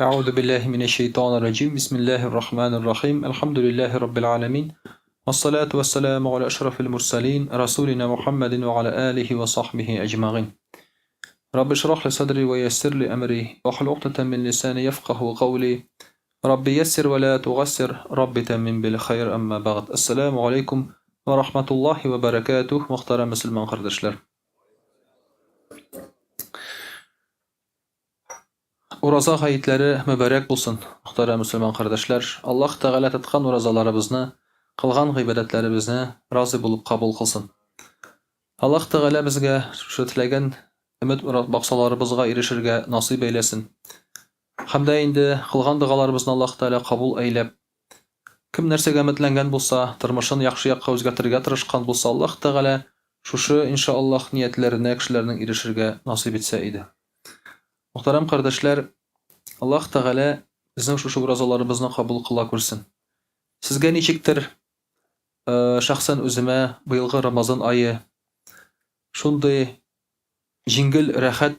أعوذ بالله من الشيطان الرجيم بسم الله الرحمن الرحيم الحمد لله رب العالمين والصلاة والسلام على أشرف المرسلين رسولنا محمد وعلى آله وصحبه أجمعين رب اشرح لي صدري ويسر لي أمري واحلل عقدة من لساني يفقه قولي رب يسر ولا تعسر رب تمم بالخير أما بعد السلام عليكم ورحمة الله وبركاته محترم مسلمان kardeşler. Ураза гаетләре мөбарәк булсын, мөхтәрәм мөселман кардәшләр. Аллаһ Тәгалә тоткан уразаларыбызны, кылган гыйбадәтләребезне разый булып кабул кылсын. Аллаһ Тәгалә безгә шушы теләгән өмет баксаларыбызга ирешергә насыйп әйләсен. Һәм дә инде кылган дугаларыбызны Аллаһ Тәгалә кабул әйләп, кем нәрсәгә өметләнгән булса, тормышын яхшы якка үзгәртергә тырышкан булса, Аллаһ Тәгалә шушы иншааллаһ ниятләренә кешеләрнең ирешергә насыйп итсә иде. Мөхтәрәм кардәшләр, Аллаһ Тәгалә безнең шушы уразаларыбызны кабул кыла күрсен. Сезгә ничектер шәхсән үземә быелгы Рамазан ае шундый җиңгел, рәхәт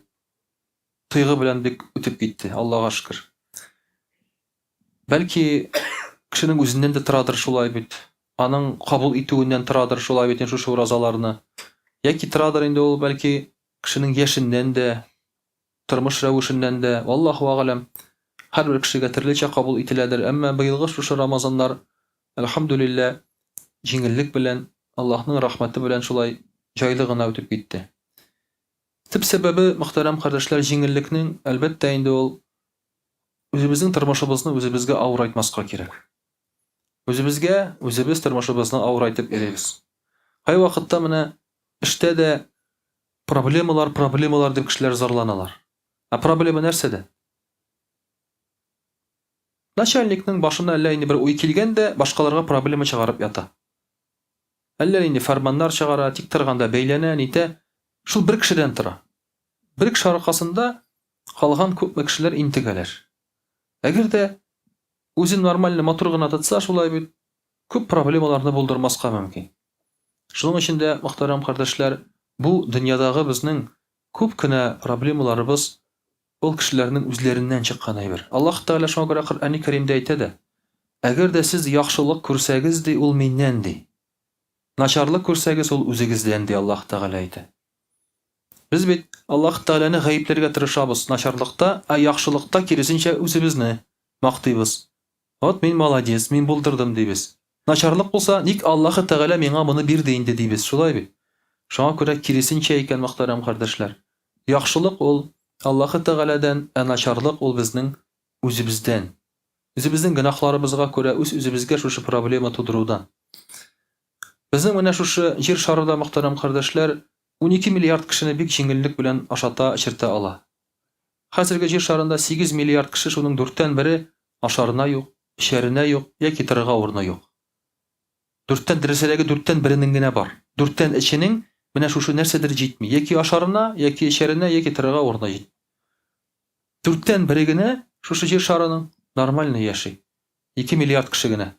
тойгы белән бик үтеп китте, Аллаһка шөкер. Бәлки кешенең үзеннән дә торадыр шулай бит. Аның кабул итүеннән торадыр шулай бит шушы уразаларны. Яки торадыр инде ул бәлки кешенең яшеннән дә, тормыш рәвешеннән дә, валлаһу агалам, һәрбер кешегә төрлечә кабул ителәдер. Әмма быелгы шушы Рамазаннар, әлхәмдүлилләһ, җиңеллек белән, Аллаһның рәхмәте белән шулай җайлы гына үтеп китте. Төп сәбәбе, мөхтәрәм кардәшләр, җиңеллекнең әлбәттә инде ул үзебезнең тормышыбызны үзебезгә авырайтмаска кирәк. Үзебез тормышыбызны авырайтып йөрибез. Кай вакытта менә эштә дә проблемалар дип кешеләр зарланалар. Проблема нәрсәдә? Начальникның башына әллә инде бер уй килгән дә, башкаларга проблема чыгарып ята. Әллә инде фәрманнар чыгара, тик торганда бәйләнә, нитә, шул бер кешедән тора. Бер кеше аркасында калган күпме кешеләр интегәләр. Әгәр дә үзен нормаль матур гына тотса, шулай бит күп проблемаларны булдырмаска мөмкин. Шуның өчен дә, мөхтәрәм кардәшләр, бу дөньядагы безнең күп кенә проблемаларыбыз ул кешеләрнең үзләреннән чыккан әйбер. Аллаһ Тәгалә шуңа күрә Коръән-и Кәримдә әйтә дә: "Әгәр дә сез яхшылык күрсәгез ди, ул миннән ди. Начарлык күрсәгез, ул үзегездән ди", Аллаһ Тәгалә әйтә. Без бит Аллаһ Тәгаләне гаепләргә тырышабыз начарлыкта, яхшылыкта киресенчә үзебезне мактыйбыз. Вот мин молодец, мин булдырдым дибез. Начарлык булса, ник Аллаһ Тәгалә миңа моны бирде инде дибез, шулай бит. Шуңа күрә киресенчә икән, мөхтәрәм кардәшләр. Яхшылык ул Аллаһ Тәгаләдән, начарлык ул безнең үзебездән. Үзебезнең гынахларыбызга күрә үзебезгә шушы проблема тудырудан. Безнең менә шушы җир шарында, мөхтәрәм кардәшләр, 12 миллиард кешене бик җиңеллек белән ашата, эчертә ала. Хәзерге җир шарында 8 миллиард кеше, шуның 4тән бере ашарына юк, эчәренә юк, яки торырга урыны юк. 4тән дәрәҗәдәге 4тән беренең генә бар. 4тән эченең менә шушы нәрсәдер җитми, яки ашарына, яки эчәренә, яки торырга урыны җит. 4тән бере генә шушы җир шарының нормально яши. 2 миллиард кеше генә.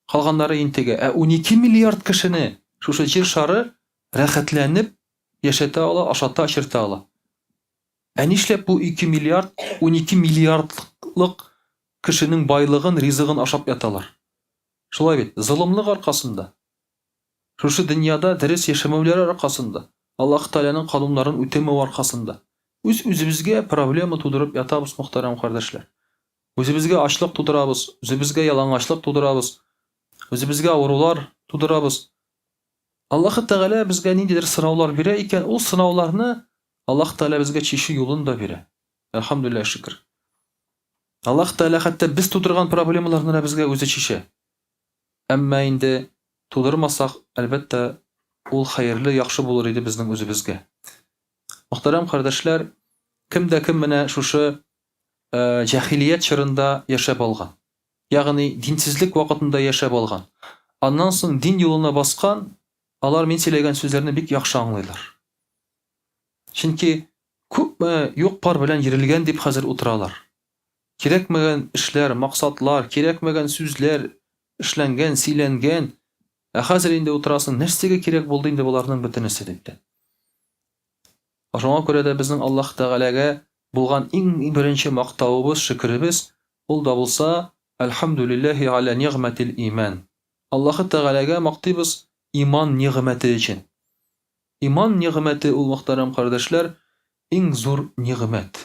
Калганнары интегә. 12 миллиард кешене шушы җир шары рәхәтләнеп яшәтә ала, ашата, эчертә ала. Нишләп бу 2 миллиард, 12 миллиардлык кешенең байлыгын, ризыгын ашап яталар? Шулай бит, зулымлык аркасында. Шушы дөньяда дөрес яшәмәүләр аркасында, Аллаһ Тәгаләнең кануннарын үтәмәү аркасында үзебезгә проблема тудырып ятабыз, мөхтәрәм кардәшләр. Үзебезгә ачлык тудырабыз, үзебезгә ялангачлык тудырабыз, үзебезгә авырулар тудырабыз. Аллаһ Тәгалә безгә ниндидер сынаулар бирә икән, ул сынауларны Аллаһ Тәгалә безгә чишү юлын да бирә. Әлхәмдүлилләһ, шөкер. Аллаһ Тәгалә хәтта без тудырган проблемаларны да безгә үзе чишә. Әмма инде тудырмасак, әлбәттә, ул хәерле, яхшы булыр иде безнең үзебезгә. Мөхтәрәм кардәшләр, кемдә кем менә шушы җаһилият чорында яшәп алган. Ягъни динсезлек вакытында яшәп алган. Аннан соң дин юлына баскан, алар мин сөйләгән сүзләрне бик яхшы аңлыйлар. Чөнки күпме юк-бар белән йөрелгән дип хәзер утыралар. Кирәкмәгән эшләр, максатлар, кирәкмәгән сүзләр эшләнгән, сөйләнгән. Хәзер инде утырасың, нәрсәгә кирәк булды инде буларның бөтенесе дип. Шуңа күрә дә безнең Аллаһ Тәгаләгә булган иң беренче мактавыбыз, шөкребез ул да булса Альхамдулиллахи аля ниъматил иман. Аллаһы Тәгаләгә мактыйбыз иман ниъмәте өчен. Иман ниғмәте ул, мөхтәрәм кардәшләр, иң зур ниғмәт.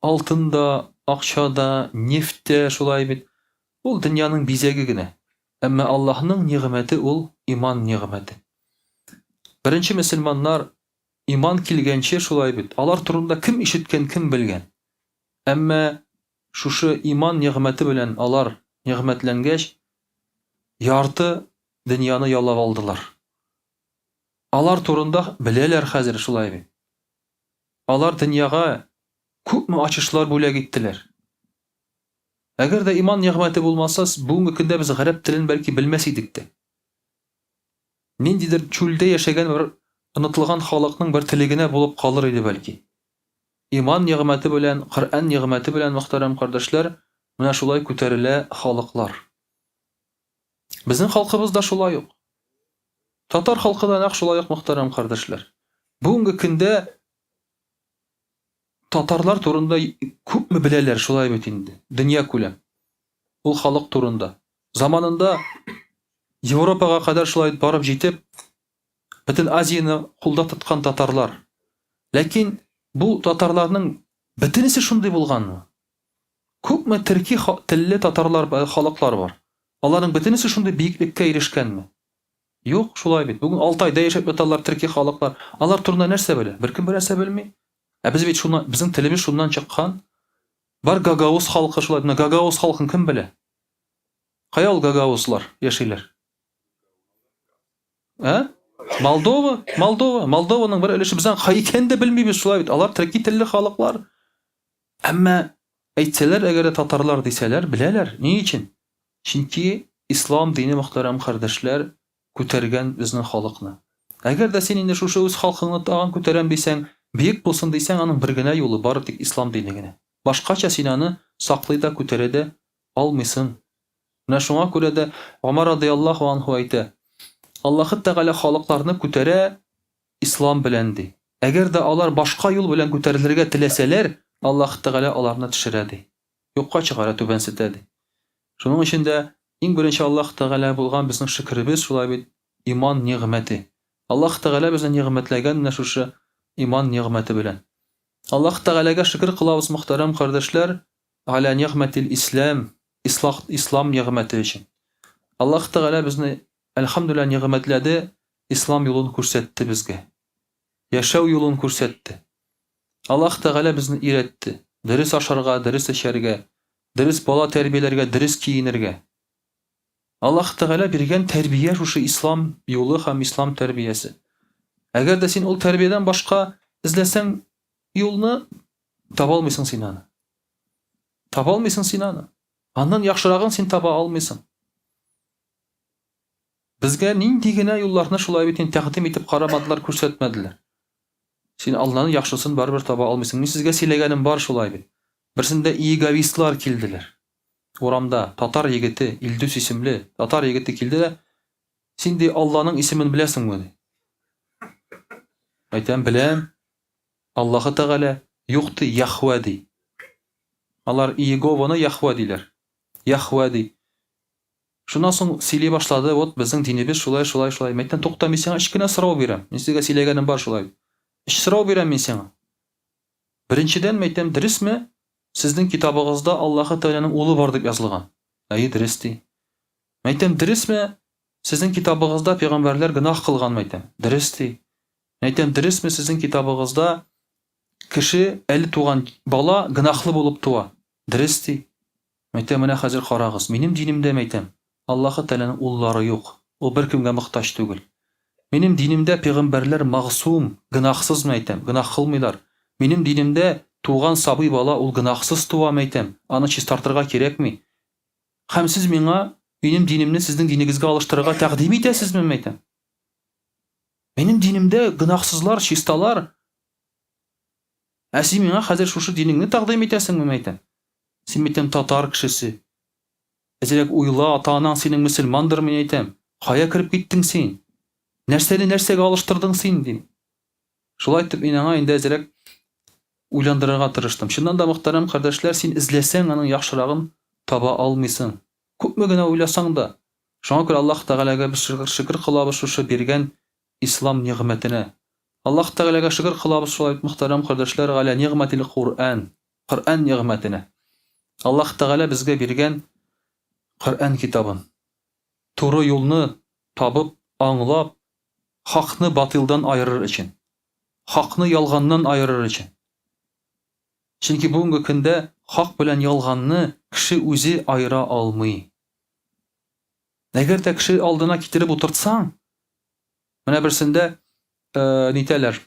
Алтында, акчада, нефттә шулай бит. Ул дөньяның бизәге генә. Әмма Аллаһның ниғмәте ул иман ниғмәте. Беренче мөселманнар иман килгәнче шулай бит. Алар турында кем ишеткән, кем белгән. Әмма шушы иман ниғмәте белән алар ниғмәтләнгәч, ярты дөньяны ялап алдылар. Алар турында беләләр хәзер шулай бит. Алар дөньяга күпме ачышлар бүләк иттеләр. Әгәр дә иман ниғмәте булмаса, бүгенге көндә без гарәп телен бәлки белмәс идек тә. Ниндидер чүлдә яшәгән бер онытылган халыкның бер теле генә булып калыр иде бәлки. Иман ниғмәте белән, Коръән ниғмәте белән, мөхтәрәм кардәшләр, менә шулай күтәрелә халыклар. Безнең халкыбыз да шулай ук. Татар халкы да нәкъ шулай ук, мөхтәрәм кардәшләр. Бүгенге көндә татарлар турында күпме беләләр шулай бит инде. Дөнья күләм. Ул халык турында. Заманында Европага кадәр шулай барып җитеп, бөтен Азияны кулда тоткан татарлар. Ләкин бу татарларның бөтенесе шундый булганмы? Күпме төрки телле татарлар, халыклар бар. Аларның бөтенесе шундый биеклеккә ирешкәнме? Юк, шулай бит. Бүген Алтайда яшәп яталар төрки халыклар. Алар турында нәрсә белә? Беркем берәрсә белми. Без бит шуннан, безнең телебез шуннан чыккан. Бар Гагаус халкы шулай. Гагаус халкын кем белә? Кая ул Гагауслар яшиләр? Молдованың бер өлеше безнең кай икәнен дә белмибез шулай бит. Алар төрки телле халыклар. Әмма әйтсәләр, әгәр татарлар дисәләр, беләләр. Ни өчен? Чөнки ислам дине, мөхтәрәм кардәшләр, күтәргән безнең халыкны. Әгәр дә син инде шушы үз халкыңны тагын күтәрәм дисәң, биек булсын дисәң, аның бер генә юлы бар, тик ислам дине генә. Башкача син аны саклый да күтәрә дә алмыйсың. Менә шуңа күрә дә Умар радиллаһу анһу әйтә: Аллаһы Тәгалә халыкларны күтәрә ислам белән ди. Әгәр дә алар башка юл белән күтәрелергә теләсәләр, Аллаһы Тәгалә аларны төшерә ди. Юкка чыгара, түбәнсетә ди. Шуның өчен дә иң беренче Аллаһ Тәгалә булган безнең шөкребез шулай бит иман ниғмәте. Аллаһ Тәгалә безне ниғмәтләгән менә шушы иман ниғмәте белән. Аллаһ Тәгаләгә шөкр кылабыз, мөхтәрәм кардәшләр, аля ниғмәтил ислам, ислам ниғмәте өчен. Аллаһ Тәгалә безне әлхәмдүлилләһ ниғмәтләде, ислам юлын күрсәтте безгә. Яшәү юлын күрсәтте. Аллаһ Тәгалә безне өйрәтте. Дөрес ашарга, дөрес эчәргә, дөрес бала тәрбияләргә, дөрес киенергә. Аллаһ Тәгалә биргән тәрбия шушы ислам юлы һәм ислам тәрбиясе. Әгәр дә син ул тәрбиядән башка эзләсәң юлны, таба алмыйсың син аны. Таба алмыйсың син аны. Аннан яхшырагын син таба алмыйсың. Безгә нинди генә юлларны шулай бит тәкъдим итеп карамадылар, күрсәтмәделәр. Син Алланың яхшысын барыбер таба алмыйсың. Мин сезгә сөйләгәнем бар шулай бит. Берсендә иеговистлар килделәр. Урамда татар егете, Илдус исемле татар егете килде дә: "Син ди Алланың исемен беләсеңме?" ди. Әйтәм, беләм. Аллаһы Тәгалә юк ди, Яхва ди. Алар Иегованы Яхва диләр. Яхва ди. Шуннан соң сөйли башлады, вот безнең динебез шулай. Мәйтәм, тукта, мин сиңа кечкенә сорау бирәм. Мин сезгә сөйләгәнем бар шулай. Ич сорау бирәм мин сиңа. Беренчедән мәйтәм, дөресме? Сезнең китабыгызда Аллаһы Тәгаләнең улы бар дип язылган. Әйе, дөрес ди. Мәйтәм, дөресме? Сезнең китабыгызда пәйгамбәрләр гөнаһ кылган, мәйтәм. Дөрес ди. Мәйтәм, дөресме? Сезнең китабыгызда кеше әле туган бала гөнаһлы булып туа. Дөрес ди. Мәйтәм, менә хәзер карагыз. Минем динемдә, мәйтәм, Аллаһы Тәгаләнең уллары юк. Ул беркемгә мохтаҗ түгел. Минем динемдә пәйгамбәрләр магъсум, гөнаһсыз, мәйтәм, гөнаһ кылмыйлар. Минем динемдә туган сабый бала ул гөнаһсыз туа, мәйтәм. Аны чистартырга кирәкми. Һәм сез миңа минем динемне сезнең динегезгә алыштырырга тәкъдим итәсезме, мәйтәм? Минем динемдә гөнаһсызлар, чисталар. Син миңа хәзер шушы динеңне тәкъдим итәсеңме, мәйтәм? Син, мәйтәм, татар кешесе. Әзрәк уйла, ата-анаң синең мөселмандыр, мин әйтәм. Кая кирип киттең син? Нәрсәне нәрсәгә алыштырдың син, дим. Шулай итеп, мин аңа инде әзрәк уйландырырга тырыштым. Чыннан да мөхтәрәм кардәшләр, син эзләсәң, аның яхшырагын таба алмыйсың. Күпме генә уйласаң да. Шуңа күрә Аллаһ Тәгаләгә без шөкер кылабыз шушы биргән ислам нигъмәтенә. Аллаһ Тәгаләгә шөкер кылабыз шулай мөхтәрәм кардәшләр, галә нигъмәтил Куръан. Коръан нигъмәтенә. Аллаһ Тәгалә безгә биргән Коръан китабын. Туры юлны табып, аңлап, хакны батылдан айырыр өчен. Хакны ялганнан айырыр өчен. Чөнки бүгенге көндә хак белән ялганны кеше үзе айыра алмый. Әгәр дә кеше алдына китереп утыртсаң, менә берсендә нитәләр,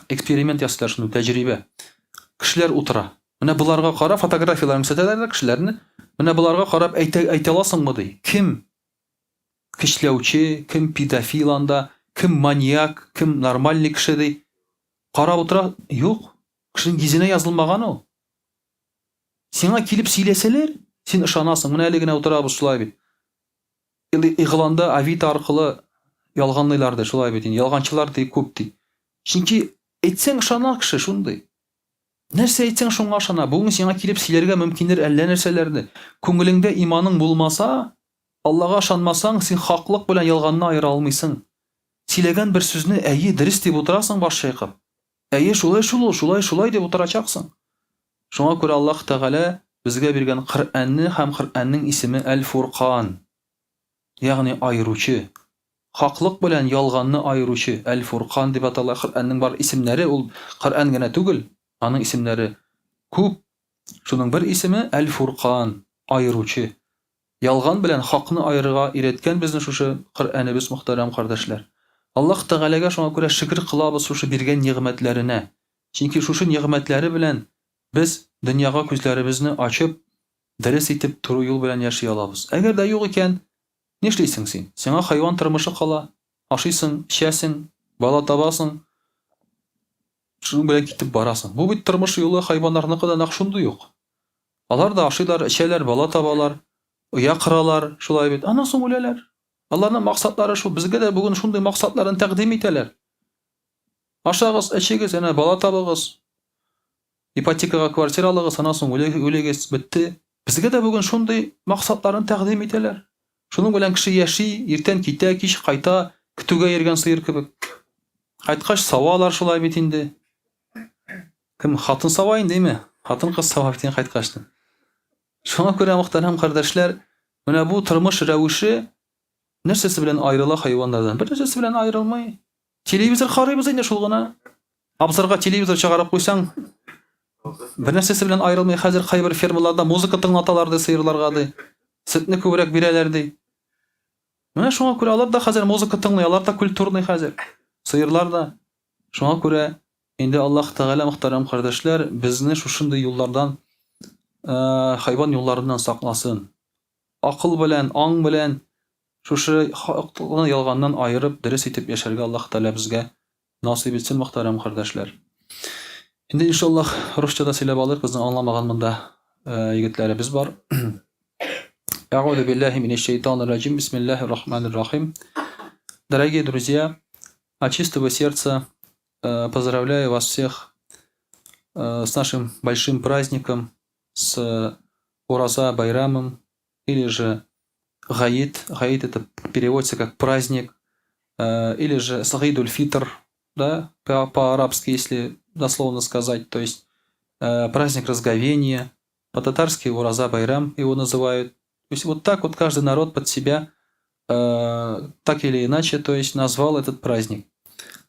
эксперимент ясыйлар, шуны тәҗрибә. Кешеләр утыра. Менә буларга карап фотографияларын күрсәтәләр кешеләрне. Менә буларга карап әйтә аласыңмы ди? Кем көчләүче, кем педофил анда, кем маньяк, кем нормальный кеше ди? Карап утыра, юк. Кешенең йөзенә язылмаган ул. Сиңа килеп сөйләсәләр, син ышанасың. Менә әле генә утырабыз шулай бит. Игъланда Авито аркылы ялганлыйлар ди, шулай бит. Ялганчылар ди күп ди. Чөнки әйтсәң ышана кеше шундый. Нәрсә әйтсәң шуңа ышана. Бүген сиңа килеп сөйләргә мөмкиндер әллә нәрсәләрне. Күңелеңдә иманың булмаса, Аллага ышанмасаң, син хаклык белән ялганны айыра алмыйсың. Сөйләгән бер сүзне әйе, дөрес дип утырасың баш чайкап. Әйе, шулай дип утырачаксың. Шуңа күрә Аллаһ Тәгалә безгә биргән Коръанны һәм Коръанның исеме Әл-Фуркан. Ягъни айыручы. Хаклык белән ялганны айыручы. Әл-Фуркан дип атала. Коръанның бар исемнәре, ул Коръан гына түгел. Аның исемнәре күп. Шуның бер исеме Әл-Фуркан, айыручы. Ялган белән хакны айырырга өйрәткән безне шушы Коръаныбыз, мөхтәрәм кардәшләр. Аллаһ Тәгаләгә шуңа күрә шөкер кылабыз шушы биргән нигъмәтләренә. Чөнки шушы нигъмәтләре белән без дөньяга күзләребезне ачып, дөрес итеп туры юл белән яши алабыз. Әгәр дә юк икән, нишлисең син? Сиңа хайван тормышы кала, ашыйсың, эчәсең, бала табасың, шуның белән китеп барасың. Бу бит тормыш юлы хайваннарныкы да нәкъ шундый ук. Алар да ашыйлар, эчәләр, бала табалар, оя кыралар, шулай бит. Аннан соң үләләр. Аларның максатлары шул. Безгә дә бүген шундый максатларын тәкъдим итәләр. Ашагыз, эчегез, әнә бала табыгыз. Ипотекага квартира алыгыз, аннан соң үлегез, бетте. Безгә дә бүген шундый максатларын тәкъдим итәләр. Шуның белән кеше яши, иртән китә, кич кайта, көтүгә йөргән сыер кебек. Кайткач савалар шулай бит инде. Кем хатын сава индеме? Хатын кыз сава бит кайткачты. Шуңа күрә мөхтәрәм кардәшләр, менә бу тормыш рәвеше нәрсәсе белән аерыла хайваннардан? Бер нәрсәсе белән аерылмый. Телевизор карыйбыз инде шул гына. Абзарга телевизор чыгарып куйсаң, бер нәрсәсе белән аерылмый. Хәзер кайбер фермаларда музыка тыңлаталар ди сыерларга ди. Сөтне күбрәк бирәләр ди. Менә шуңа күрә алар да хәзер музыка тыңлый, алар да культурный хәзер. Сыерлар да. Шуңа күрә инде Аллаһ Тәгалә, мөхтәрәм кардәшләр, безне шушындый юллардан, хайван юлларыннан сакласын. Акыл белән, аң белән шушы хакны ялганнан айырып, дөрес итеп яшәргә Аллаһ Тәгалә безгә насыйп итсен, мөхтәрәм кардәшләр. Инде иншаллаһ русчада сөйләп алырбыз, безнең аңламаган монда егетләребез бар. А'удhu billahi minash shaitanir rajim. Бисмиллахир рахманир рахим. Дорогие друзья, от чистого сердца поздравляю вас всех с нашим большим праздником, с Ураза Байрамом, или же Гаид. Гаид это переводится как праздник, или же Сагидуль Фитр, да, по-арабски, если дословно сказать, то есть праздник разговения. По-татарски Ураза Байрам его называют. То есть вот так вот каждый народ под себя так или иначе, то есть назвал этот праздник.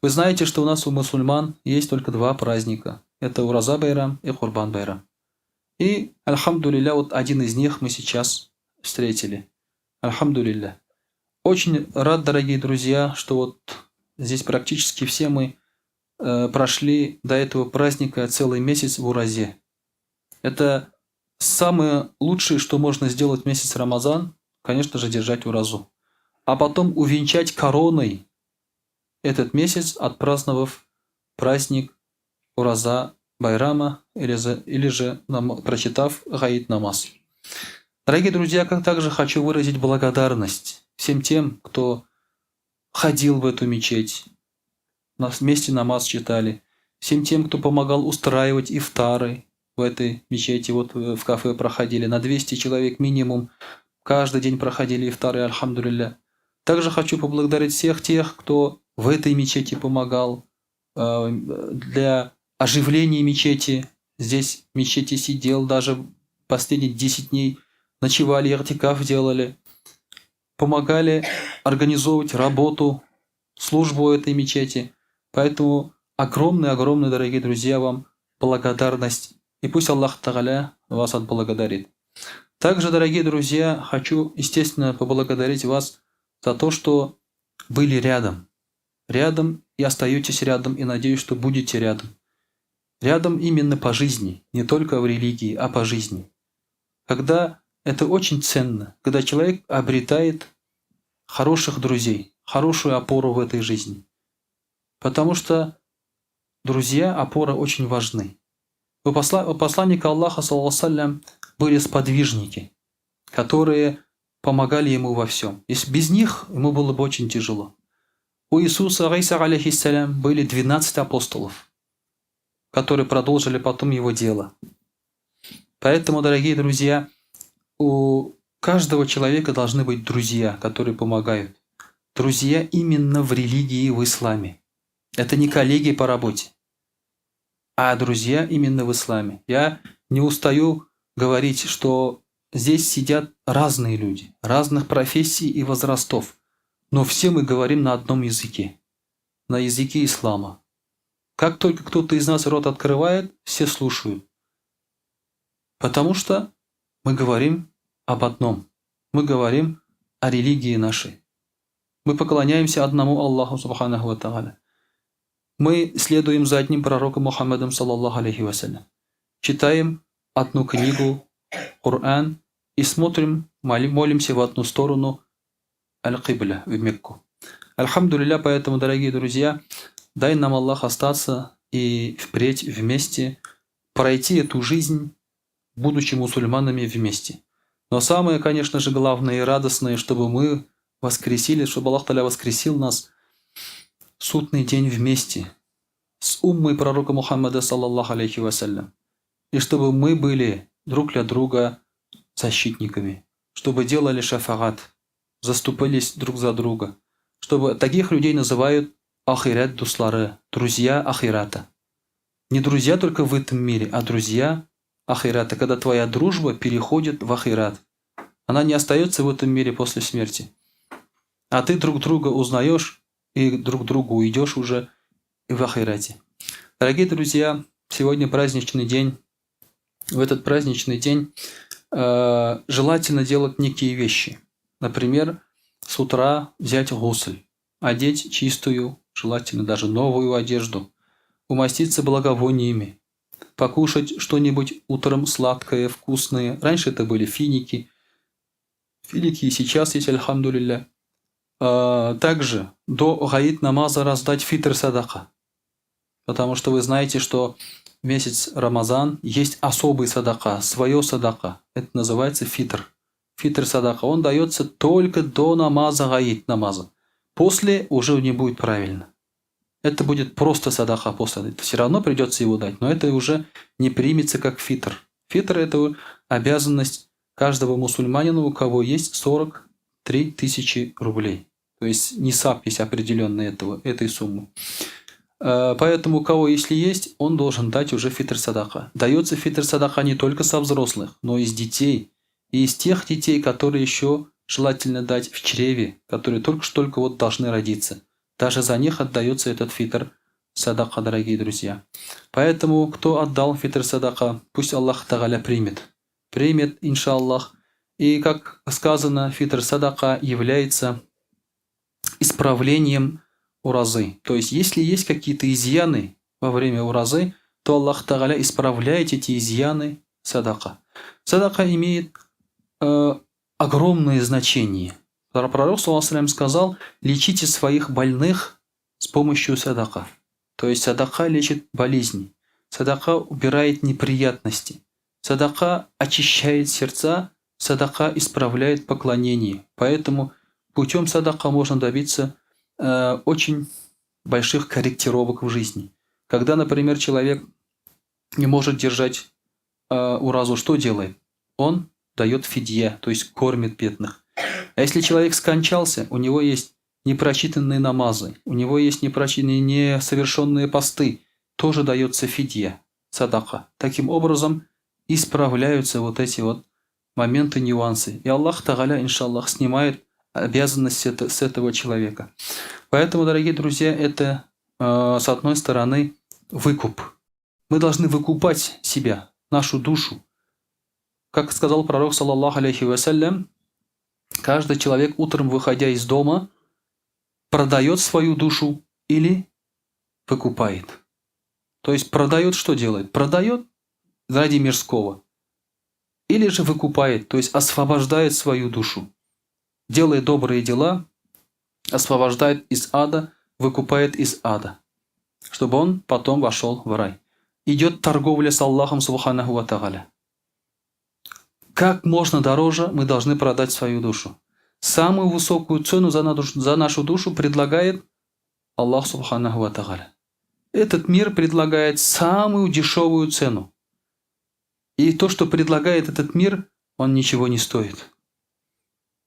Вы знаете, что у нас у мусульман есть только два праздника. Это Ураза Байрам и Курбан Байрам. И, альхамдулилля, вот один из них мы сейчас встретили. Альхамдулилля. Очень рад, дорогие друзья, что вот здесь практически все мы прошли до этого праздника целый месяц в Уразе. Это самое лучшее, что можно сделать в месяц Рамазан, конечно же, держать уразу. А потом увенчать короной этот месяц, отпраздновав праздник Ураза Байрама или же прочитав Гаид намаз. Дорогие друзья, как также хочу выразить благодарность всем тем, кто ходил в эту мечеть, вместе намаз читали, всем тем, кто помогал устраивать ифтары в этой мечети. Вот в кафе проходили на 200 человек минимум. Каждый день проходили ифтары, альхамдулилля. Также хочу поблагодарить всех тех, кто в этой мечети помогал для оживления мечети. Здесь в мечети сидел даже последние 10 дней, ночевали, иртикаф делали, помогали организовывать работу, службу этой мечети. Поэтому огромная, дорогие друзья, вам благодарность. И пусть Аллах Тааля вас отблагодарит. Также, дорогие друзья, хочу, естественно, поблагодарить вас за то, что были рядом. Рядом и остаетесь рядом, и надеюсь, что будете рядом. Рядом именно по жизни, не только в религии, а по жизни. Когда это очень ценно, когда человек обретает хороших друзей, хорошую опору в этой жизни. Потому что друзья, опора очень важны. У посланника Аллаха, саллаллаху были сподвижники, которые помогали ему во всем. Если без них ему было бы очень тяжело. У Иисуса, алейхиссалям, были 12 апостолов, которые продолжили потом его дело. Поэтому, дорогие друзья, у каждого человека должны быть друзья, которые помогают. Друзья именно в религии, в исламе. Это не коллеги по работе, а друзья именно в исламе. Я не устаю говорить, что здесь сидят разные люди, разных профессий и возрастов, но все мы говорим на одном языке, на языке ислама. Как только кто-то из нас рот открывает, все слушают. Потому что мы говорим об одном. Мы говорим о религии нашей. Мы поклоняемся одному Аллаху Субханаху ва Тааля. Мы следуем за одним пророком Мухаммадом, саллаллаху алейхи вассалям. Читаем одну книгу, Коран, и смотрим, молимся в одну сторону, Аль-Кибля, в Мекку. Альхамдулилля, поэтому, дорогие друзья, дай нам Аллах остаться и впредь вместе, пройти эту жизнь, будучи мусульманами вместе. Но самое, конечно же, главное и радостное, чтобы мы воскресили, чтобы Аллах Та'аля воскресил нас в судный день вместе с уммой пророка Мухаммада, саллаллаху алейхи вассалям. И чтобы мы были друг для друга защитниками, чтобы делали шафагат, заступались друг за друга, чтобы таких людей называют ахират дуслары, друзья ахирата. Не друзья только в этом мире, а друзья ахирата, когда твоя дружба переходит в ахират. Она не остается в этом мире после смерти. А ты друг друга узнаешь и друг другу уйдешь уже в ахирате. Дорогие друзья, сегодня праздничный день. В этот праздничный день желательно делать некие вещи. Например, с утра взять гусль, одеть чистую, желательно даже новую одежду, умаститься благовониями, покушать что-нибудь утром сладкое, вкусное. Раньше это были финики. Финики и сейчас есть, альхамдулилля. Также до гаид намаза раздать фитр садака. Потому что вы знаете, что в месяц Рамазан есть особый садака, свое садака. Это называется фитр. Фитр садака. Он дается только до намаза гаид намаза. После уже не будет правильно. Это будет просто садака после. Все равно придется его дать, но это уже не примется как фитр. Фитр – это обязанность каждого мусульманина, у кого есть 43 тысячи рублей. То есть нисаб есть определенный этой суммы. Поэтому у кого если есть, он должен дать уже фитр садака. Дается фитр садака не только со взрослых, но и с детей. И из тех детей, которые еще желательно дать в чреве, которые только вот должны родиться. Даже за них отдается этот фитр садака, дорогие друзья. Поэтому, кто отдал фитр садака, пусть Аллах Тааля примет. Примет, иншаллах. И, как сказано, фитр садака является исправлением уразы. То есть, если есть какие-то изъяны во время уразы, то Аллах Тааля исправляет эти изъяны садака. Садака имеет огромное значение. Пророк ﷺ сказал: лечите своих больных с помощью садака. То есть садака лечит болезни. Садака убирает неприятности. Садака очищает сердца. Садака исправляет поклонение. Поэтому путем садака можно добиться очень больших корректировок в жизни. Когда, например, человек не может держать уразу, что делает? Он дает фидье, то есть кормит бедных. А если человек скончался, у него есть непрочитанные намазы, у него есть непрочитанные, несовершенные посты, тоже дается фидье, садака. Таким образом исправляются вот эти вот моменты, нюансы. И Аллах Тааля, иншаллах, снимает обязанность с этого человека. Поэтому, дорогие друзья, это с одной стороны выкуп. Мы должны выкупать себя, нашу душу. Как сказал пророк, саллаллаху алейхи вассалям, каждый человек, утром выходя из дома, продает свою душу или выкупает. То есть продает, что делает? Продает ради мирского. Или же выкупает, то есть освобождает свою душу. Делает добрые дела, освобождает из ада, выкупает из ада, чтобы он потом вошел в рай. Идет торговля с Аллахом Субханаху ва Тааля. Как можно дороже мы должны продать свою душу. Самую высокую цену за нашу душу предлагает Аллах Субханаху ва Тааля. Этот мир предлагает самую дешевую цену. И то, что предлагает этот мир, он ничего не стоит.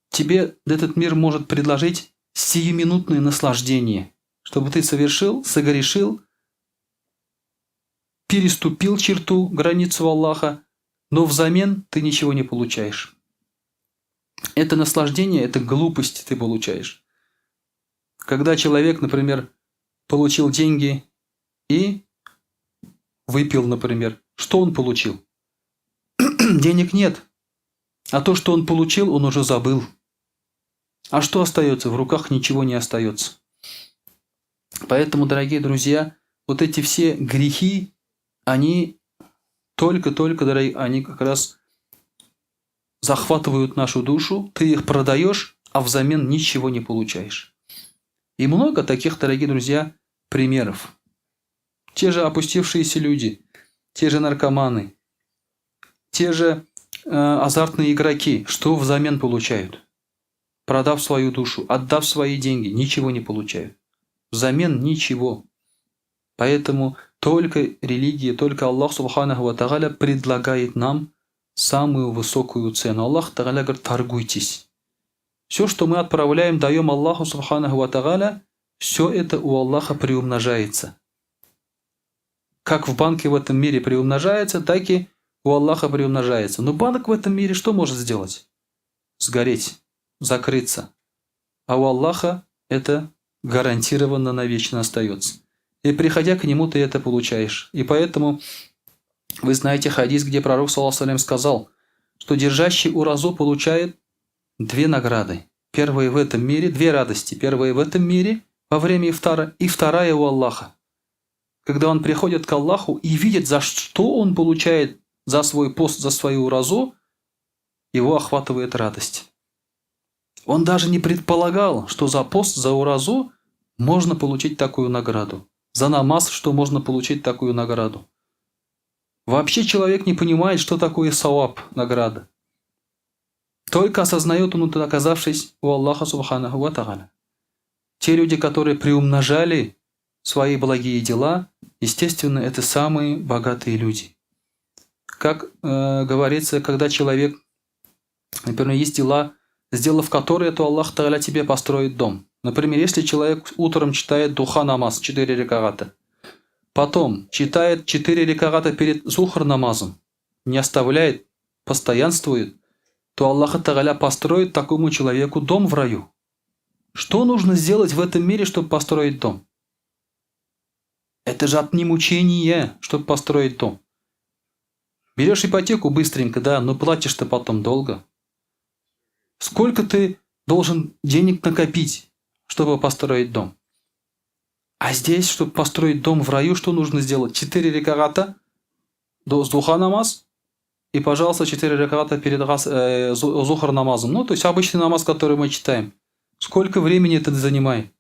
Тебе этот мир может предложить сиюминутное наслаждение, чтобы ты совершил, согрешил, переступил черту, границу Аллаха, но взамен ты ничего не получаешь. Это наслаждение, это глупость ты получаешь. Когда человек, например, получил деньги и выпил, например, что он получил? Денег нет. А то, что он получил, он уже забыл. А что остается? В руках ничего не остается. Поэтому, дорогие друзья, вот эти все грехи, они только-только, дорогие, они как раз захватывают нашу душу, ты их продаешь, а взамен ничего не получаешь. И много таких, дорогие друзья, примеров. Те же опустившиеся люди, те же наркоманы, те же азартные игроки, что взамен получают? Продав свою душу, отдав свои деньги, ничего не получают. Взамен ничего. Поэтому только религия, только Аллах Субханаху ва Тааля предлагает нам самую высокую цену. Аллах Тааля говорит, торгуйтесь. Все, что мы отправляем, даем Аллаху Субханаху ва Тааля, все это у Аллаха приумножается. Как в банке в этом мире приумножается, так и у Аллаха приумножается. Но банк в этом мире что может сделать? Сгореть, закрыться. А у Аллаха это гарантированно навечно остается. И приходя к Нему, ты это получаешь. И поэтому вы знаете хадис, где пророк, саллаллаху алейхи ва саллям, сказал, что держащий уразу получает две награды. Первая в этом мире, две радости. Первая в этом мире во время ифтара, и вторая у Аллаха. Когда он приходит к Аллаху и видит, за что он получает за свой пост, за свою уразу, его охватывает радость. Он даже не предполагал, что за пост, за уразу можно получить такую награду. За намаз, что можно получить такую награду. Вообще человек не понимает, что такое саваб, награда. Только осознает он, оказавшись у Аллаха Субханаху ва Тааля. Те люди, которые приумножали свои благие дела, естественно, это самые богатые люди. Как говорится, когда человек, например, есть дела, сделав которые, то Аллах Тааля тебе построит дом. Например, если человек утром читает духа намаз, 4 рекагата, потом читает 4 рекагата перед зухр намазом, не оставляет, постоянствует, то Аллах Тааля построит такому человеку дом в раю. Что нужно сделать в этом мире, чтобы построить дом? Это же от немучения, чтобы построить дом. Берешь ипотеку быстренько, да, но платишь-то потом долго. Сколько ты должен денег накопить, чтобы построить дом? А здесь, чтобы построить дом в раю, что нужно сделать? 4 рекагата с духа намаз и, пожалуйста, 4 рекагата перед зухр намазом. Ну, то есть обычный намаз, который мы читаем. Сколько времени это занимает?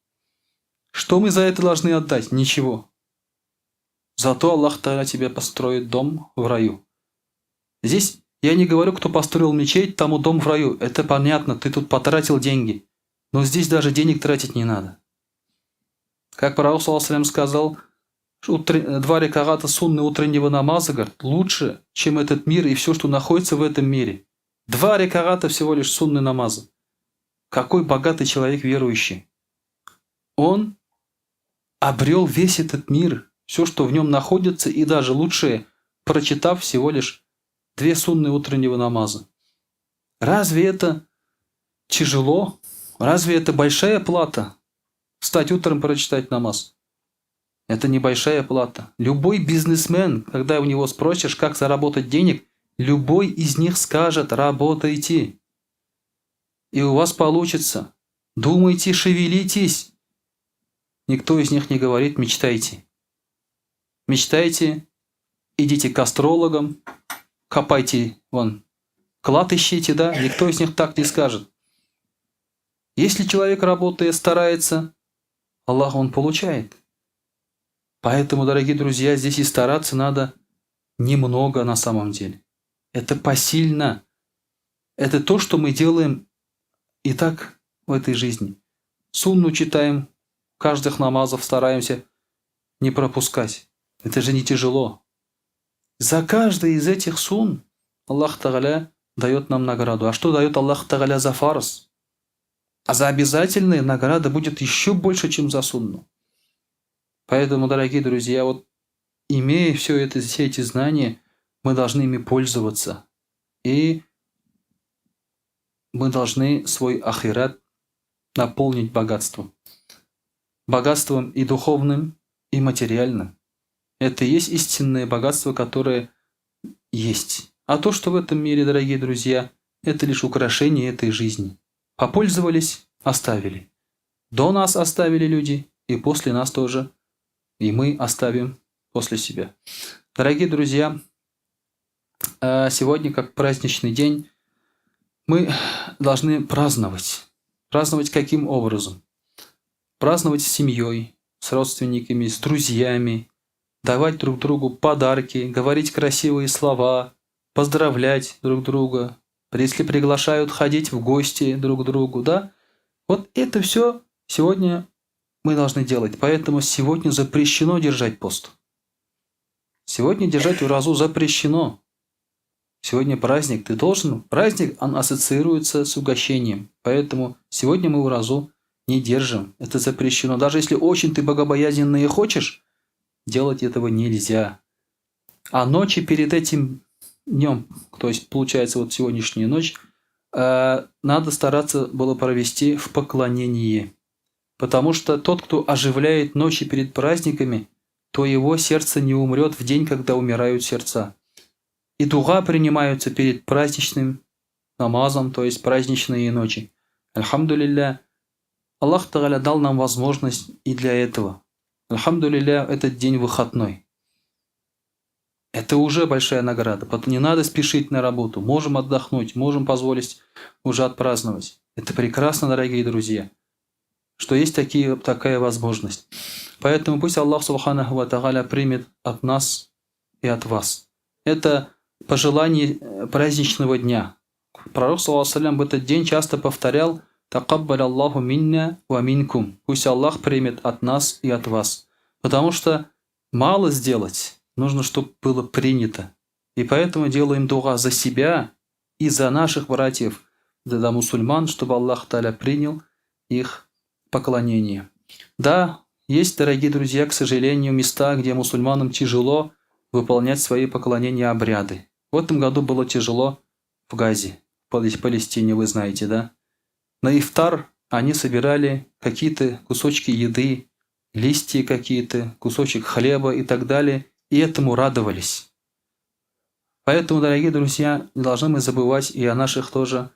Что мы за это должны отдать? Ничего. Зато Аллах Тааля тебе построит дом в раю. Здесь я не говорю, кто построил мечеть, тому дом в раю. Это понятно, ты тут потратил деньги. Но здесь даже денег тратить не надо. Как пророк, саллаллаху алейхи ва саллям, сказал, Два рекагата сунны утреннего намаза, говорит, лучше, чем этот мир и все, что находится в этом мире. 2 рекагата всего лишь сунны намаза. Какой богатый человек верующий. Он обрел весь этот мир, все, что в нем находится, и даже лучшее, прочитав всего лишь 2 сунны утреннего намаза. Разве это тяжело? Разве это большая плата? Встать утром прочитать намаз. Это небольшая плата. Любой бизнесмен, когда у него спросишь, как заработать денег, любой из них скажет: работайте. И у вас получится. Думайте, шевелитесь. Никто из них не говорит: мечтайте. Мечтайте, идите к астрологам, копайте, клад ищите, да? Никто из них так не скажет. Если человек работает, старается, Аллах он получает. Поэтому, дорогие друзья, здесь и стараться надо немного на самом деле. Это посильно. Это то, что мы делаем и так в этой жизни. Сунну читаем, каждых намазов стараемся не пропускать. Это же не тяжело. За каждый из этих сунн Аллах Тааля дает нам награду. А что дает Аллах Тааля за фарз? А за обязательные награда будет еще больше, чем за сунну. Поэтому, дорогие друзья, имея все эти знания, мы должны ими пользоваться. И мы должны свой ахират наполнить богатством. Богатством и духовным, и материальным. Это и есть истинное богатство, которое есть. А то, что в этом мире, дорогие друзья, это лишь украшение этой жизни. Попользовались, оставили. До нас оставили люди, и после нас тоже. И мы оставим после себя. Дорогие друзья, сегодня, как праздничный день, мы должны праздновать. Праздновать каким образом? Праздновать с семьей, с родственниками, с друзьями, давать друг другу подарки, говорить красивые слова, поздравлять друг друга, если приглашают, ходить в гости друг к другу, да? Это все сегодня мы должны делать. Поэтому сегодня запрещено держать пост. Сегодня держать уразу запрещено. Сегодня праздник, ты должен. Праздник, он ассоциируется с угощением. Поэтому сегодня мы уразу не держим. Это запрещено. Даже если очень ты богобоязненный и хочешь, делать этого нельзя. А ночи перед этим днем, то есть получается сегодняшняя ночь, надо стараться было провести в поклонении. Потому что тот, кто оживляет ночи перед праздниками, то его сердце не умрет в день, когда умирают сердца. И дуга принимаются перед праздничным намазом, то есть праздничные ночи. Альхамдулилля, Аллах Тааля дал нам возможность и для этого. Альхамдулилля, этот день выходной. Это уже большая награда. Не надо спешить на работу. Можем отдохнуть, можем позволить уже отпраздновать. Это прекрасно, дорогие друзья, что есть такая возможность. Поэтому пусть Аллах Субханаху ва Тааля примет от нас и от вас. Это пожелание праздничного дня. Пророк саллаллаху алейхи в этот день часто повторял: «Такаббаль Аллаху минна ва минкум». Пусть Аллах примет от нас и от вас. Потому что мало сделать, нужно, чтобы было принято. И поэтому делаем дуа за себя и за наших братьев, за мусульман, чтобы Аллах Тааля принял их поклонение. Да, есть, дорогие друзья, к сожалению, места, где мусульманам тяжело выполнять свои поклонения обряды. В этом году было тяжело в Газе, в Палестине, вы знаете, да? На ифтар они собирали какие-то кусочки еды, листья какие-то, кусочек хлеба и так далее, и этому радовались. Поэтому, дорогие друзья, не должны мы забывать и о наших тоже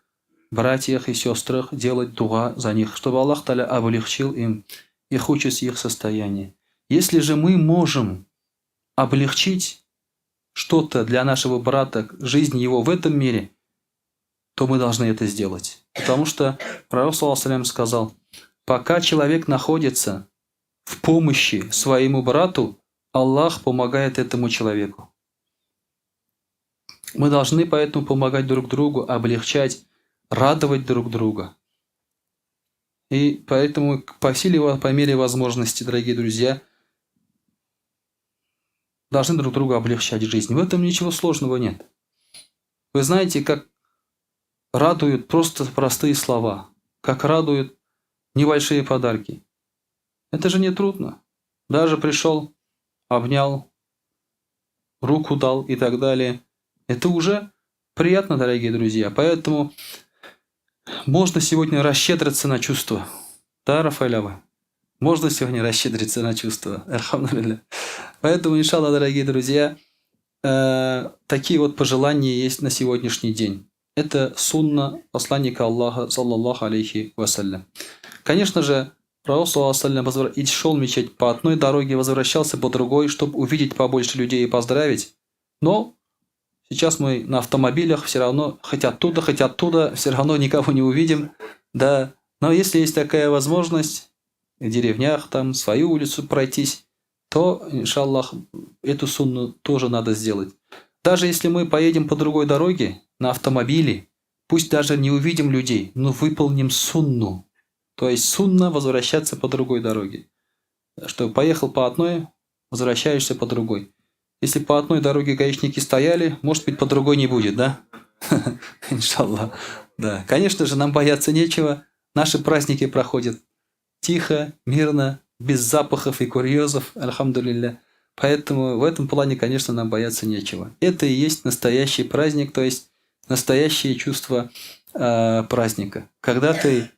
братьях и сестрах, делать дуа за них, чтобы Аллах Тааля облегчил им их участь и их состояние. Если же мы можем облегчить что-то для нашего брата, жизнь его в этом мире, то мы должны это сделать. Потому что Пророк саллаллаху алейхи сказал: пока человек находится в помощи своему брату, Аллах помогает этому человеку. Мы должны поэтому помогать друг другу, облегчать, радовать друг друга. И поэтому по мере возможности, дорогие друзья, должны друг друга облегчать жизнь. В этом ничего сложного нет. Вы знаете, как радуют просто простые слова, как радуют небольшие подарки. Это же не трудно. Даже пришел, обнял, руку дал и так далее. Это уже приятно, дорогие друзья. Поэтому можно сегодня расщедриться на чувства. Да, Рафаэль? Можно сегодня расщедриться на чувства. Альхамдулилля. Поэтому, иншаллах, дорогие друзья, такие вот пожелания есть на сегодняшний день. Это сунна посланника Аллаха, саллаллаху алейхи вассалям. Конечно же, Пророк саллаллаху и шел в мечеть по одной дороге, возвращался по другой, чтобы увидеть побольше людей и поздравить. Но сейчас мы на автомобилях все равно, хоть оттуда, все равно никого не увидим. Да. Но если есть такая возможность в деревнях, там, свою улицу пройтись, то, иншаллах, эту сунну тоже надо сделать. Даже если мы поедем по другой дороге на автомобиле, пусть даже не увидим людей, но выполним сунну. То есть сунна возвращаться по другой дороге. Что поехал по одной, возвращаешься по другой. Если по одной дороге гаишники стояли, может быть, по другой не будет, да? Иншаллах. Да. Конечно же, нам бояться нечего. Наши праздники проходят тихо, мирно, без запахов и курьезов, альхамдулилля. Поэтому в этом плане, конечно, нам бояться нечего. Это и есть настоящий праздник, то есть настоящее чувство праздника. Когда ты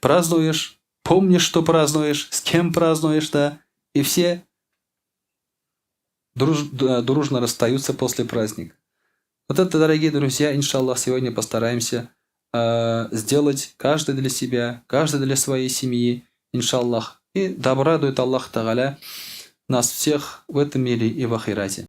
празднуешь, помнишь, что празднуешь, с кем празднуешь, да, и все дружно расстаются после праздника. Вот это, дорогие друзья, иншаллах, сегодня постараемся сделать каждый для себя, каждый для своей семьи, иншаллах. И да обрадует Аллах Тааля нас всех в этом мире и в ахирате.